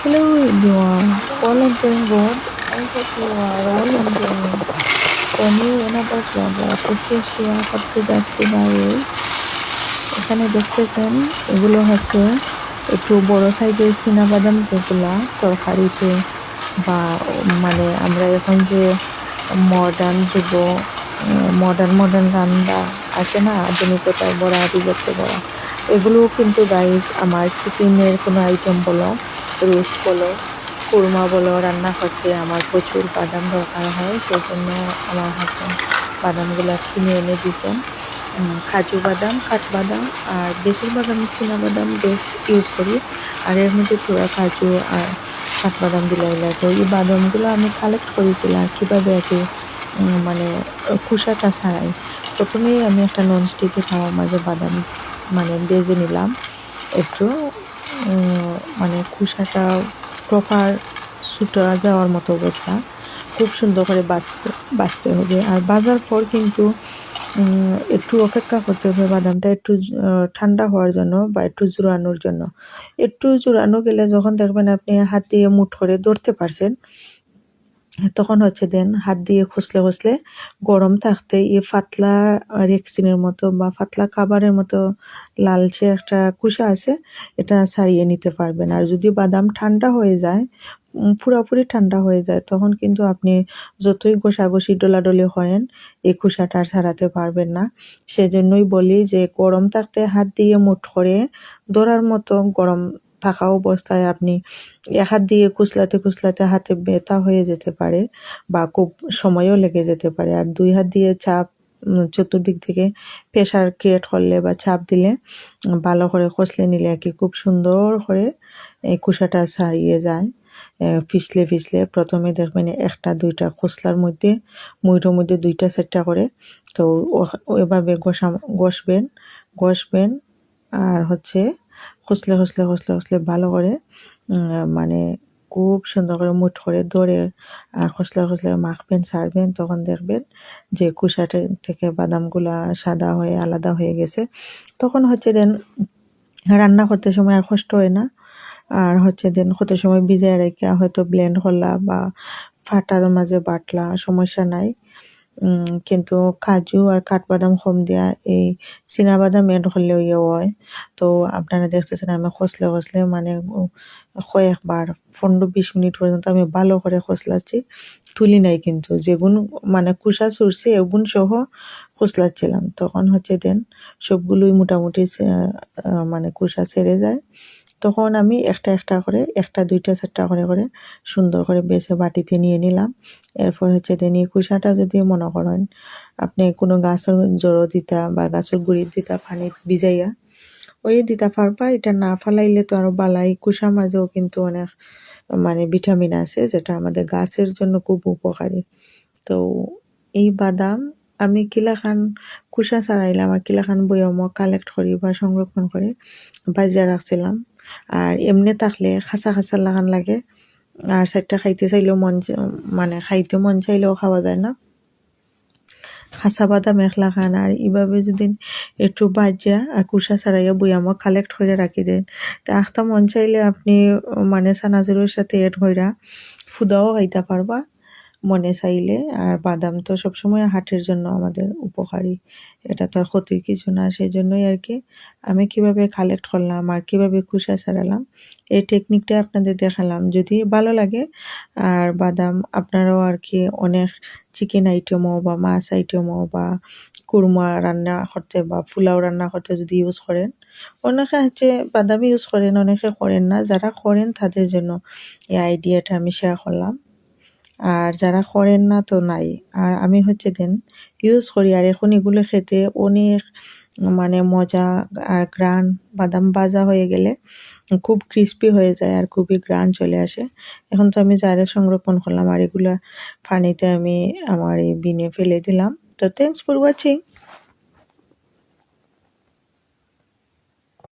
Hello everyone, all I'm doing good. I hope you are all enjoying the new another vlog থেকে share করতে যাচ্ছি guys. এখানে দেখতেছেন এগুলো হচ্ছে একটু বড় সাইজের চীনাবাদাম, যেগুলা তরকারিতে বা মানে আমরা এখন যে মডার্ন যুগ, মডার্ন রান্না আছে না, আধুনিকতায় বড়া, বিজত্ব বড়া, এগুলো কিন্তু গাইস আমার চিকেনের কোনো আইটেম বলো, রোস্ট বলো, কুরমা বলো, রান্না করতে আমার প্রচুর বাদাম দরকার হয়। সেই জন্য আমার হাজব্যান্ড বাদামগুলো কিনে এনে দিয়েছেন। কাজু বাদাম, কাঠবাদাম আর বেশিরভাগ আমি চীনাবাদাম বেশ ইউজ করি। আর এর মধ্যে তোরা কাজু আর কাঠবাদাম দিলাই লাগে। এই বাদামগুলো আমি কালেক্ট করি তুলা কীভাবে আর কি, মানে খোসাটা ছাড়াই। প্রথমেই আমি একটা ননস্টিকে তাওয়ার মাঝে বাদাম মানে ভেজে নিলাম একটু, মানে খোসাটা প্রপার ছুটা যাওয়ার মতো অবস্থা, খুব সুন্দর করে বাছতে হবে। আর বাজার পর কিন্তু একটু অপেক্ষা করতে হবে বাদামটা একটু ঠান্ডা হওয়ার জন্য বা একটু জোরানোর জন্য। একটু জোরানো গেলে যখন দেখবেন আপনি হাত দিয়ে মুঠ করে ধরতে পারছেন, তখন হচ্ছে দেন হাত দিয়ে খুসলে গরম থাকতে এই পাতলা রেক্সিনের মতো বা পাতলা খাবারের মতো লালচে একটা কুসা আছে, এটা ছাড়িয়ে নিতে পারবেন। আর যদি বাদাম ঠান্ডা হয়ে যায়, পুরোপুরি ঠান্ডা হয়ে যায়, তখন কিন্তু আপনি যতই ঘষাঘষি ডলাডলি করেন এই খোসাটা আর ছাড়াতে পারবেন না। সেজন্যই বলি যে গরম থাকতে হাত দিয়ে মুঠ করে ধরার মতো গরম থাকা অবস্থায় আপনি এক হাত দিয়ে কুচলাতে হাতে ব্যথা হয়ে যেতে পারে বা খুব সময়ও লেগে যেতে পারে। আর দুই হাত দিয়ে চাপ চতুর্দিক থেকে প্রেশার ক্রিয়েট করলে বা চাপ দিলে ভালো করে কষলে নিলে আর কি খুব সুন্দর করে এই কুসাটা ছাড়িয়ে যায়। ফিসলে প্রথমে দেখবেন একটা দুইটা খোসলার মধ্যে, মুইটোর মধ্যে দুইটা চারটা করে, তো ওইভাবে ঘষবেন আর হচ্ছে খসলে ভালো করে, মানে খুব সুন্দর করে মুঠ করে ধরে আর খসলে মাখবেন, ছাড়বেন, তখন দেখবেন যে কুসাটা থেকে বাদামগুলা সাদা হয়ে আলাদা হয়ে গেছে। তখন হচ্ছে দেন রান্না করতে সময় আর কষ্ট হয় না। আর হচ্ছে দেন কত সময় ভিজায় রেখে হয়তো ব্লেন্ড করলা বা ফাটার মাঝে বাটলা, সমস্যা নাই। কিন্তু কাজু আর কাঠবাদাম কম দেয়া এই চীনাবাদাম এড করলেও ইয়ে হয়। তো আপনারা দেখতেছেন আমি খসলে মানে কয়েকবার 15-20 মিনিট পর্যন্ত আমি ভালো করে খসলাচ্ছি, তুলি নাই কিন্তু, যেগুন মানে কুসা চুরছি এগুন সহ খসলাচ্ছিলাম। তখন হচ্ছে দেন সবগুলোই মোটামুটি মানে কুসা ছেড়ে যায়। তখন আমি একটা করে, একটা দুইটা চারটা করে সুন্দর করে বেছে বাটিতে নিয়ে নিলাম। এরপর হচ্ছে দেন এই কুসাটা যদি মনে করেন আপনি কোনো গাছের জড়ো দিতা বা গাছের গুঁড়ি দিতা পানি ভিজাইয়া ওই দিতা পারবা। এটা না ফালাইলে তো আরো বালাই। কুসার মাঝেও কিন্তু অনেক মানে ভিটামিন আছে, যেটা আমাদের গাছের জন্য খুব উপকারী। তো এই বাদাম আমি কিলাখান কুসা ছাড়াইলাম আর কিলাখান বয়মও কালেক্ট করি বা সংরক্ষণ করে বাজিয়া রাখছিলাম। আর এমনি থাকলে খাসা লাগান লাগে, আর সেটা খাইতে চাইলেও মানে খাইতে মন চাইলেও খাওয়া যায় না। খাসা বাদাম একলা খান আর এইভাবে যদি একটু বাজিয়া আর কুসা ছাড়াইয়া বয়ামও কালেক্ট করে রাখি দেন, তা আখটা মন চাইলে আপনি মানে চানাচুরের সাথে এড হইরা ফুদাও খাইতে পারবা মনে চাইলে। আর বাদাম তো সবসময় হার্টের জন্য আমাদের উপকারী, এটা তো আর ক্ষতির কিছু না। সেই জন্যই আর কি আমি কিভাবে কালেক্ট করলাম আর কিভাবে কুসা ছাড়ালাম এই টেকনিকটা আপনাদের দেখালাম। যদি ভালো লাগে আর বাদাম আপনারাও আর কি অনেক চিকেন আইটেমও বা মাছ আইটেমও বা কুরমা রান্না করতে বা পোলাও রান্না করতে যদি ইউজ করেন, অনেকে হচ্ছে বাদাম ইউজ করেন, অনেকে করেন না। যারা করেন তাদের জন্য এই আইডিয়াটা আমি শেয়ার করলাম, আর যারা করেন না তো নাই। আর আমি হচ্ছে দেন ইউজ করি, আর এখন এগুলো খেতে অনেক মানে মজা আর গ্রান। বাদাম ভাজা হয়ে গেলে খুব ক্রিস্পি হয়ে যায় আর খুবই গ্রান চলে আসে। এখন তো আমি জারে সংরক্ষণ করলাম আর এগুলা পানিতে আমি আমার এই বিনে ফেলে দিলাম। তো থ্যাংকস ফর ওয়াচিং।